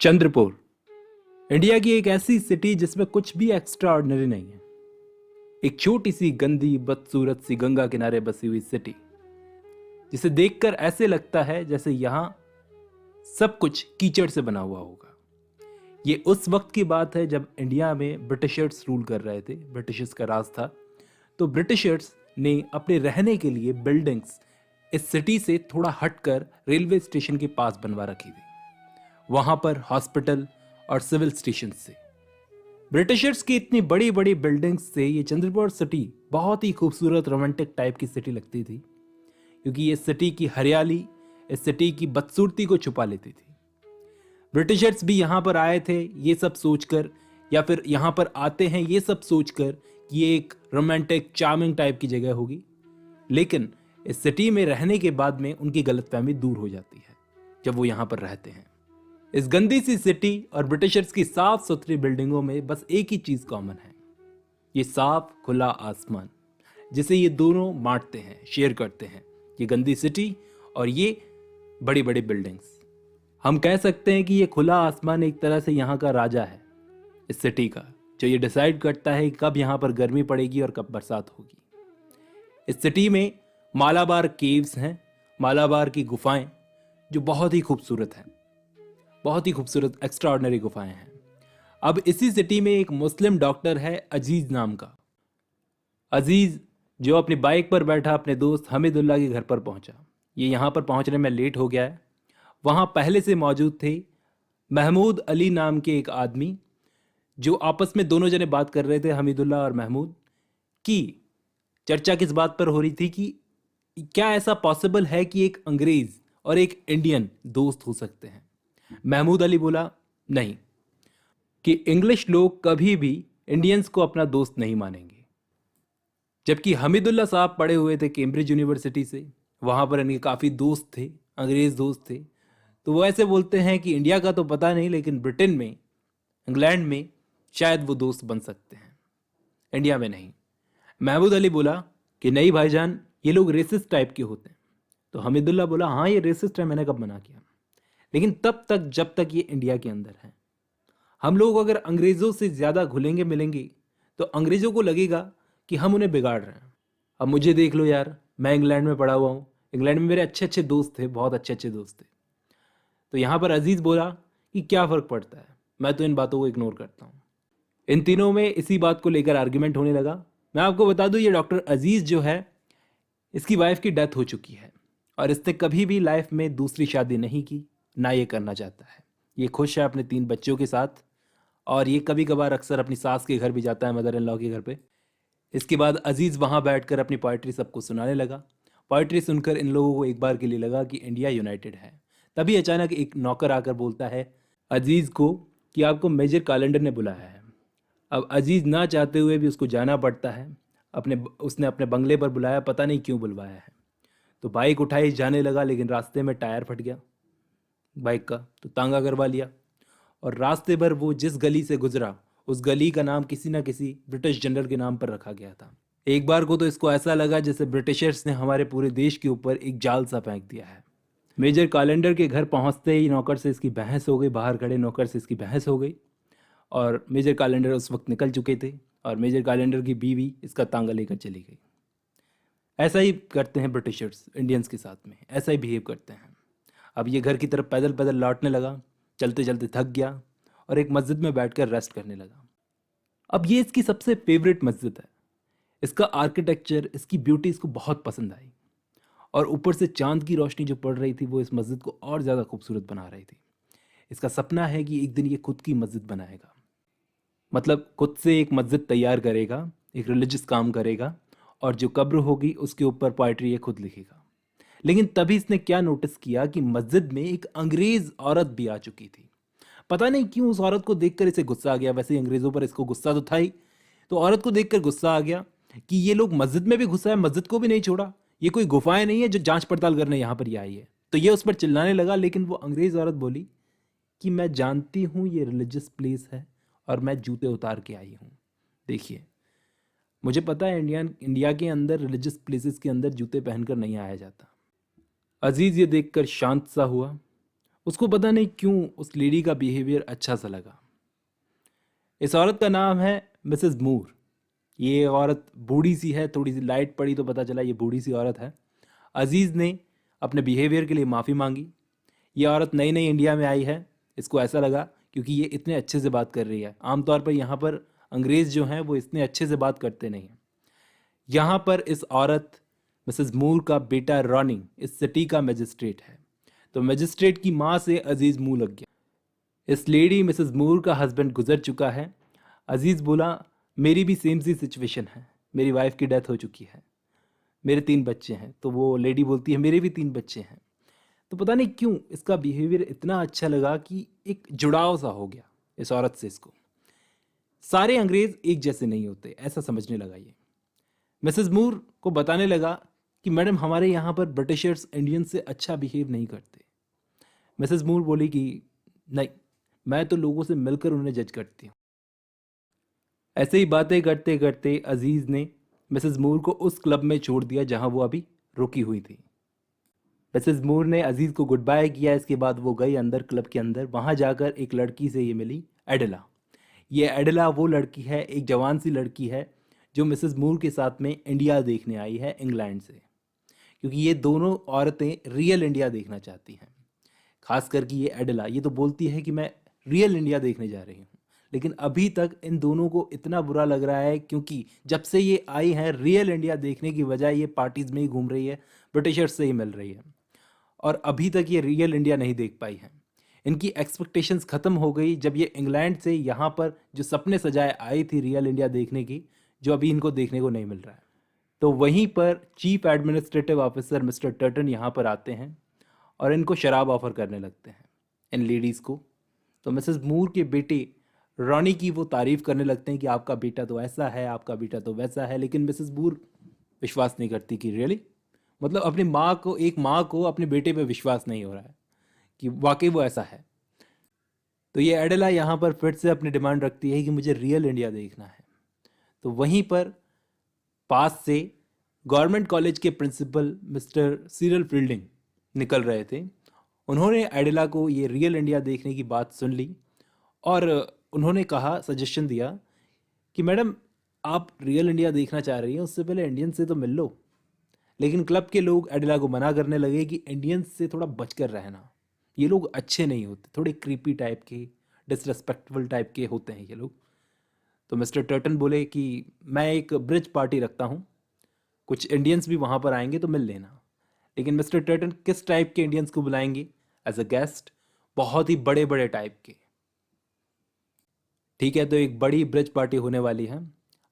Chandrapur India की एक ऐसी सिटी जिसमें कुछ भी एक्स्ट्रा ऑर्डिनरी नहीं है। एक छोटी सी गंदी बदसूरत सी गंगा किनारे बसी हुई सिटी जिसे देखकर ऐसे लगता है जैसे यहां सब कुछ कीचड़ से बना हुआ होगा। ये उस वक्त की बात है जब इंडिया में ब्रिटिशर्स रूल कर रहे थे, ब्रिटिशर्स का राज था। तो ब्रिटिशर्स ने अपने रहने के लिए बिल्डिंग्स इस सिटी से थोड़ा हटकर रेलवे स्टेशन के पास बनवा रखी थी। वहां पर हॉस्पिटल और सिविल स्टेशन से ब्रिटिशर्स की इतनी बड़ी बड़ी बिल्डिंग्स से ये चंद्रपुर सिटी बहुत ही खूबसूरत रोमांटिक टाइप की सिटी लगती थी, क्योंकि ये सिटी की हरियाली इस सिटी की बदसूरती को छुपा लेती थी। ब्रिटिशर्स भी यहाँ पर आए थे ये सब सोचकर, या फिर यहाँ पर आते हैं ये सब सोचकर कि ये एक रोमांटिक चार्मिंग टाइप की जगह होगी, लेकिन इस सिटी में रहने के बाद में उनकी गलतफहमी दूर हो जाती है जब वो यहाँ पर रहते हैं। इस गंदी सी सिटी और ब्रिटिशर्स की साफ सुथरी बिल्डिंगों में बस एक ही चीज कॉमन है, ये साफ खुला आसमान जिसे ये दोनों बांटते हैं, शेयर करते हैं। ये गंदी सिटी और ये बड़ी बड़ी बिल्डिंग्स। हम कह सकते हैं कि ये खुला आसमान एक तरह से यहाँ का राजा है इस सिटी का, जो ये डिसाइड करता है कि कब यहाँ पर गर्मी पड़ेगी और कब बरसात होगी। इस सिटी में मालाबार केव्स हैं, मालाबार की गुफाएं जो बहुत ही खूबसूरत हैं, बहुत ही खूबसूरत एक्स्ट्रा ऑर्डिनरी गुफाएं हैं। अब इसी सिटी में एक मुस्लिम डॉक्टर है अजीज नाम का। अजीज जो अपनी बाइक पर बैठा अपने दोस्त हमीदुल्लाह के घर पर पहुंचा। ये यहाँ पर पहुंचने में लेट हो गया है। वहाँ पहले से मौजूद थे महमूद अली नाम के एक आदमी, जो आपस में दोनों जने बात कर रहे थे, हमीदुल्लाह और महमूद। की चर्चा किस बात पर हो रही थी कि क्या ऐसा पॉसिबल है कि एक अंग्रेज और एक इंडियन दोस्त हो सकते हैं। महमूद अली बोला नहीं, कि इंग्लिश लोग कभी भी इंडियंस को अपना दोस्त नहीं मानेंगे। जबकि हमीदुल्लाह साहब पढ़े हुए थे कैम्ब्रिज यूनिवर्सिटी से, वहाँ पर इनके काफ़ी दोस्त थे, अंग्रेज़ दोस्त थे। तो वो ऐसे बोलते हैं कि इंडिया का तो पता नहीं, लेकिन ब्रिटेन में, इंग्लैंड में शायद वो दोस्त बन सकते हैं, इंडिया में नहीं। महमूद अली बोला कि नहीं भाईजान, ये लोग रेसिस्ट टाइप के होते हैं। तो हमीदुल्लाह बोला हाँ ये रेसिस्ट है, मैंने कब मना किया, लेकिन तब तक जब तक ये इंडिया के अंदर है। हम लोग अगर अंग्रेज़ों से ज़्यादा घुलेंगे मिलेंगे तो अंग्रेज़ों को लगेगा कि हम उन्हें बिगाड़ रहे हैं। अब मुझे देख लो यार, मैं इंग्लैंड में पढ़ा हुआ हूँ, इंग्लैंड में मेरे अच्छे अच्छे दोस्त थे, बहुत अच्छे अच्छे दोस्त थे। तो यहाँ पर अजीज़ बोला कि क्या फ़र्क पड़ता है, मैं तो इन बातों को इग्नोर करता हूँ। इन तीनों में इसी बात को लेकर आर्ग्यूमेंट होने लगा। मैं आपको बता दूँ, ये डॉक्टर अजीज़ जो है, इसकी वाइफ की डेथ हो चुकी है और इसने कभी भी लाइफ में दूसरी शादी नहीं की, ना ये करना चाहता है। ये खुश है अपने 3 बच्चों के साथ, और ये कभी कभार अक्सर अपनी सास के घर भी जाता है, मदर इन लॉ के घर पे। इसके बाद अजीज़ वहाँ बैठकर अपनी पोइट्री सबको सुनाने लगा। पोइट्री सुनकर इन लोगों को एक बार के लिए लगा कि इंडिया यूनाइटेड है। तभी अचानक एक नौकर आकर बोलता है अजीज़ को कि आपको मेजर कैलेंडर ने बुलाया है। अब अजीज़ ना चाहते हुए भी उसको जाना पड़ता है। उसने अपने बंगले पर बुलाया, पता नहीं क्यों बुलवाया है। तो बाइक उठाई, जाने लगा, लेकिन रास्ते में टायर फट गया बाइक का, तो तांगा करवा लिया। और रास्ते भर वो जिस गली से गुजरा, उस गली का नाम किसी ना किसी ब्रिटिश जनरल के नाम पर रखा गया था। एक बार को तो इसको ऐसा लगा जैसे ब्रिटिशर्स ने हमारे पूरे देश के ऊपर एक जाल सा फेंक दिया है। मेजर कैलेंडर के घर पहुंचते ही नौकर से इसकी बहस हो गई, बाहर खड़े नौकर से इसकी बहस हो गई। और मेजर कैलेंडर उस वक्त निकल चुके थे और मेजर कैलेंडर की बीवी इसका तांगा लेकर चली गई। ऐसा ही करते हैं ब्रिटिशर्स इंडियंस के साथ में, ऐसा ही बिहेव करते हैं। अब ये घर की तरफ पैदल पैदल लौटने लगा, चलते चलते थक गया और एक मस्जिद में बैठकर रेस्ट करने लगा। अब ये इसकी सबसे फेवरेट मस्जिद है। इसका आर्किटेक्चर, इसकी ब्यूटी इसको बहुत पसंद आई, और ऊपर से चांद की रोशनी जो पड़ रही थी वो इस मस्जिद को और ज़्यादा खूबसूरत बना रही थी। इसका सपना है कि एक दिन ये खुद की मस्जिद बनाएगा, मतलब खुद से एक मस्जिद तैयार करेगा, एक रिलीजियस काम करेगा, और जो कब्र होगी उसके ऊपर पोइट्री ये खुद लिखेगा। लेकिन तभी इसने क्या नोटिस किया कि मस्जिद में एक अंग्रेज औरत भी आ चुकी थी। पता नहीं क्यों उस औरत को देखकर इसे गुस्सा आ गया। वैसे ही अंग्रेज़ों पर इसको गुस्सा तो था ही, तो औरत को देखकर गुस्सा आ गया कि ये लोग मस्जिद में भी घुसा है, मस्जिद को भी नहीं छोड़ा, ये कोई गुफाएं नहीं है जो जांच पड़ताल करने यहाँ पर ये आई है। तो ये उस पर चिल्लाने लगा, लेकिन वो अंग्रेज़ औरत बोली कि मैं जानती हूँ ये रिलीजियस प्लेस है और मैं जूते उतार के आई हूँ। देखिए, मुझे पता है इंडिया के अंदर रिलीजियस प्लेसेस के अंदर जूते पहनकर नहीं आया जाता। अजीज़ ये देखकर शांत सा हुआ उसको पता नहीं क्यों उस लेडी का बिहेवियर अच्छा सा लगा। इस औरत का नाम है मिसेस मूर। ये औरत बूढ़ी सी है, थोड़ी सी लाइट पड़ी तो पता चला ये बूढ़ी सी औरत है। अजीज़ ने अपने बिहेवियर के लिए माफ़ी मांगी। ये औरत नई नई इंडिया में आई है, इसको ऐसा लगा क्योंकि ये इतने अच्छे से बात कर रही है। आमतौर पर यहाँ पर अंग्रेज़ जो हैं वो इतने अच्छे से बात करते नहीं हैं। यहाँ पर इस औरत मिसेस मूर का बेटा रॉनी इस सिटी का मजिस्ट्रेट है, तो मजिस्ट्रेट की माँ से अजीज़ मुंह लग गया। इस लेडी मिसेस मूर का हस्बैंड गुजर चुका है। अजीज़ बोला मेरी भी सेम सी सिचुएशन है, मेरी वाइफ की डेथ हो चुकी है, मेरे 3 बच्चे हैं। तो वो लेडी बोलती है मेरे भी 3 बच्चे हैं। तो पता नहीं क्यों इसका बिहेवियर इतना अच्छा लगा कि एक जुड़ाव सा हो गया इस औरत से इसको। सारे अंग्रेज़ एक जैसे नहीं होते, ऐसा समझने लगा ये। मिसेस मूर को बताने लगा कि मैडम हमारे यहाँ पर ब्रिटिशर्स इंडियन से अच्छा बिहेव नहीं करते। मिसेस मूर बोली कि नहीं, मैं तो लोगों से मिलकर उन्हें जज करती हूँ। ऐसे ही बातें करते करते अजीज़ ने मिसेस मूर को उस क्लब में छोड़ दिया जहाँ वो अभी रुकी हुई थी। मिसेस मूर ने अजीज़ को गुड बाय किया। इसके बाद वो गई अंदर क्लब के अंदर। वहाँ जाकर एक लड़की से ये मिली, एडेला। ये एडेला वो लड़की है, एक जवान सी लड़की है जो मिसेस मूर के साथ में इंडिया देखने आई है इंग्लैंड से, क्योंकि ये दोनों औरतें रियल इंडिया देखना चाहती हैं। खास करके ये एडेला, ये तो बोलती है कि मैं रियल इंडिया देखने जा रही हूँ, लेकिन अभी तक इन दोनों को इतना बुरा लग रहा है क्योंकि जब से ये आई हैं रियल इंडिया देखने की बजाय ये पार्टीज़ में ही घूम रही है, ब्रिटिशर्स से ही मिल रही है, और अभी तक ये रियल इंडिया नहीं देख पाई है। इनकी एक्सपेक्टेशंस ख़त्म हो गई जब ये इंग्लैंड से यहाँ पर जो सपने सजाए आई थी रियल इंडिया देखने की, जो अभी इनको देखने को नहीं मिल रहा है। तो वहीं पर chief administrative officer mister tertian यहाँ पर आते हैं और इनको शराब ऑफर करने लगते हैं, इन लेडीज़ को। तो मिसेस मूर के बेटे रॉनी की वो तारीफ़ करने लगते हैं कि आपका बेटा तो ऐसा है, आपका बेटा तो वैसा है, लेकिन मिसेस मूर विश्वास नहीं करती कि रियली, मतलब अपनी माँ को, एक माँ को अपने बेटे पे विश्वास नहीं हो रहा है कि वाकई वो ऐसा है। तो ये एडेला यहाँ पर फिर से अपनी डिमांड रखती है कि मुझे रियल इंडिया देखना है। तो वहीं पर पास से गवर्नमेंट कॉलेज के प्रिंसिपल मिस्टर सीरल फील्डिंग निकल रहे थे। उन्होंने एडेला को ये रियल इंडिया देखने की बात सुन ली और उन्होंने कहा, सजेशन दिया कि मैडम आप रियल इंडिया देखना चाह रही हैं, उससे पहले इंडियन से तो मिल लो। लेकिन क्लब के लोग एडेला को मना करने लगे कि इंडियंस से थोड़ा बचकर रहना, ये लोग अच्छे नहीं होते, थोड़े क्रीपी टाइप के, डिसरेस्पेक्टफुल टाइप के होते हैं ये लोग। तो मिस्टर टर्टन बोले कि मैं एक ब्रिज पार्टी रखता हूँ, कुछ इंडियंस भी वहाँ पर आएंगे तो मिल लेना। लेकिन मिस्टर टर्टन किस टाइप के इंडियंस को बुलाएंगे एज अ गेस्ट? बहुत ही बड़े बड़े टाइप के। ठीक है, तो एक बड़ी ब्रिज पार्टी होने वाली है।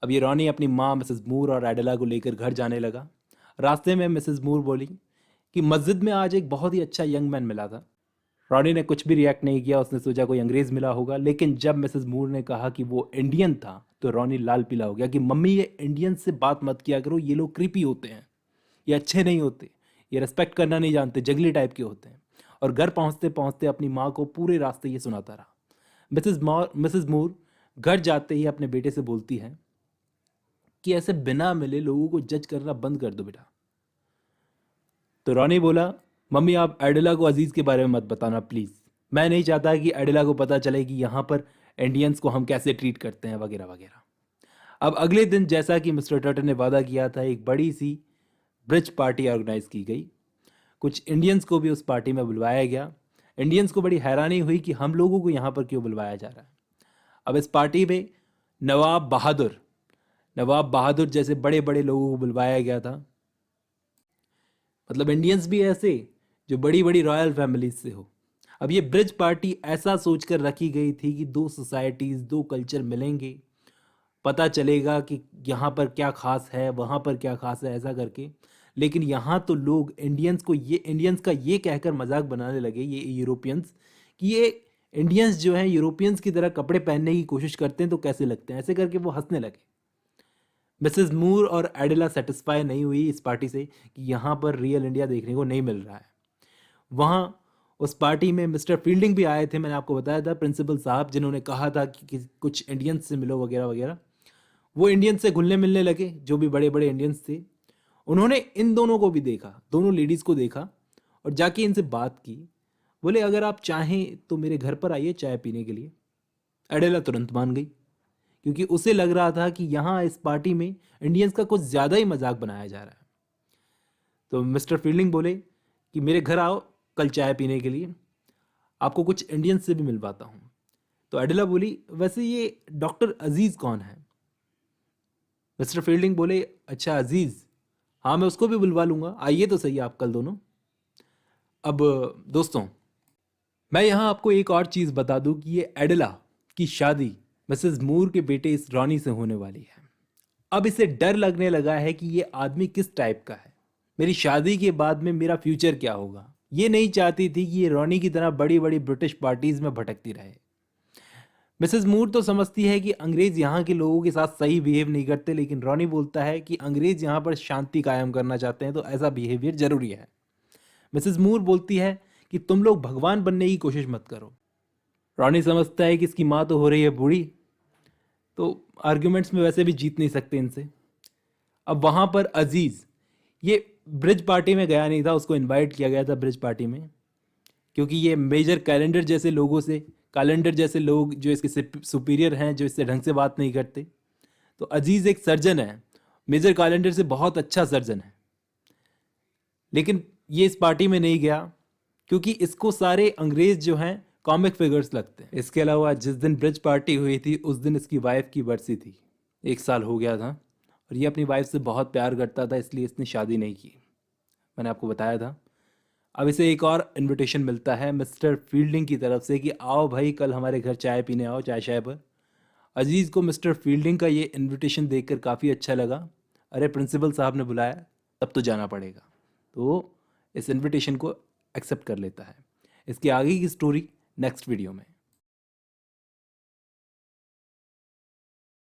अब ये रॉनी अपनी माँ मिसेस मूर और एडेला को लेकर घर जाने लगा। रास्ते में मिसेस मूर बोली कि मस्जिद में आज एक बहुत ही अच्छा यंग मैन मिला था। रॉनी ने कुछ भी रिएक्ट नहीं किया, उसने सोचा कोई अंग्रेज़ मिला होगा। लेकिन जब मिसेस मूर ने कहा कि वो इंडियन था तो रॉनी लाल पीला हो गया कि मम्मी ये इंडियन से बात मत किया करो, ये लोग क्रीपी होते हैं, ये अच्छे नहीं होते, ये रिस्पेक्ट करना नहीं जानते, जंगली टाइप के होते हैं। और घर पहुंचते पहुंचते अपनी माँ को पूरे रास्ते ये सुनाता रहा। मिसेस मूर घर जाते ही अपने बेटे से बोलती है कि ऐसे बिना मिले लोगों को जज करना बंद कर दो बेटा। तो रॉनी बोला, मम्मी आप एडेला को अजीज़ के बारे में मत बताना प्लीज़, मैं नहीं चाहता कि एडेला को पता चले कि यहाँ पर इंडियंस को हम कैसे ट्रीट करते हैं वगैरह वगैरह। अब अगले दिन जैसा कि मिस्टर टर्टन ने वादा किया था, एक बड़ी सी ब्रिज पार्टी ऑर्गेनाइज की गई। कुछ इंडियंस को भी उस पार्टी में बुलवाया गया। इंडियंस को बड़ी हैरानी हुई कि हम लोगों को यहाँ पर क्यों बुलवाया जा रहा है। अब इस पार्टी में नवाब बहादुर जैसे बड़े बड़े लोगों को बुलवाया गया था। मतलब इंडियंस भी ऐसे जो बड़ी बड़ी रॉयल फैमिलीज से हो। अब ये ब्रिज पार्टी ऐसा सोचकर रखी गई थी कि दो सोसाइटीज़, दो कल्चर मिलेंगे, पता चलेगा कि यहाँ पर क्या खास है, वहाँ पर क्या खास है, ऐसा करके। लेकिन यहाँ तो लोग इंडियंस का ये कहकर मजाक बनाने लगे, ये यूरोपियंस, कि ये इंडियंस जो हैं यूरोपियंस की तरह कपड़े पहनने की कोशिश करते हैं तो कैसे लगते हैं, ऐसे करके वो हंसने लगे। मिसेस मूर और एडेला सेटिस्फाई नहीं हुई इस पार्टी से कि यहाँ पर रियल इंडिया देखने को नहीं मिल रहा है। वहाँ उस पार्टी में मिस्टर फील्डिंग भी आए थे, मैंने आपको बताया था, प्रिंसिपल साहब, जिन्होंने कहा था कि कुछ इंडियंस से मिलो वगैरह वगैरह। वो इंडियंस से घुलने मिलने लगे, जो भी बड़े बड़े इंडियंस थे। उन्होंने इन दोनों को भी देखा, दोनों लेडीज़ को देखा और जाके इनसे बात की। बोले अगर आप चाहें तो मेरे घर पर आइए चाय पीने के लिए। एडेला तुरंत मान गई, क्योंकि उसे लग रहा था कि यहाँ इस पार्टी में इंडियंस का कुछ ज़्यादा ही मजाक बनाया जा रहा है। तो मिस्टर फील्डिंग बोले कि मेरे घर आओ कल चाय पीने के लिए, आपको कुछ इंडियंस से भी मिलवाता हूँ। तो एडेला बोली वैसे ये डॉक्टर अजीज़ कौन है? मिस्टर फील्डिंग बोले अच्छा अजीज़, हाँ मैं उसको भी बुलवा लूँगा, आइए तो सही आप कल दोनों। अब दोस्तों, मैं यहाँ आपको एक और चीज़ बता दूँ कि ये एडेला की शादी मिसेस मूर के बेटे इस रॉनी से होने वाली है। अब इसे डर लगने लगा है कि ये आदमी किस टाइप का है, मेरी शादी के बाद में मेरा फ्यूचर क्या होगा। ये नहीं चाहती थी कि ये रॉनी की तरह बड़ी बड़ी ब्रिटिश पार्टीज में भटकती रहे। मिसेस मूर तो समझती है कि अंग्रेज यहाँ के लोगों के साथ सही बिहेव नहीं करते, लेकिन रॉनी बोलता है कि अंग्रेज यहाँ पर शांति कायम करना चाहते हैं तो ऐसा बिहेवियर जरूरी है। मिसेस मूर बोलती है कि तुम लोग भगवान बनने की कोशिश मत करो। रॉनी समझता है कि इसकी माँ तो हो रही है बूढ़ी, तो आर्ग्यूमेंट्स में वैसे भी जीत नहीं सकते इनसे। अब वहाँ पर अजीज़ ये ब्रिज पार्टी में गया नहीं था, उसको इनवाइट किया गया था ब्रिज पार्टी में, क्योंकि ये मेजर कैलेंडर जैसे लोग जो इसके सुपीरियर हैं, जो इससे ढंग से बात नहीं करते। तो अजीज़ एक सर्जन है, मेजर कैलेंडर से बहुत अच्छा सर्जन है, लेकिन ये इस पार्टी में नहीं गया क्योंकि इसको सारे अंग्रेज जो हैं कॉमिक फिगर्स लगते हैं। इसके अलावा जिस दिन ब्रिज पार्टी हुई थी उस दिन इसकी वाइफ की बरसी थी, 1 साल हो गया था, और ये अपनी वाइफ से बहुत प्यार करता था, इसलिए इसने शादी नहीं की, मैंने आपको बताया था। अब इसे एक और इनविटेशन मिलता है मिस्टर फील्डिंग की तरफ से कि आओ भाई कल हमारे घर चाय पीने आओ, चाय पर। अजीज़ को मिस्टर फील्डिंग का ये इनविटेशन देखकर काफ़ी अच्छा लगा। अरे प्रिंसिपल साहब ने बुलाया, तब तो जाना पड़ेगा। तो इस इनविटेशन को एक्सेप्ट कर लेता है। इसकी आगे की स्टोरी नेक्स्ट वीडियो में।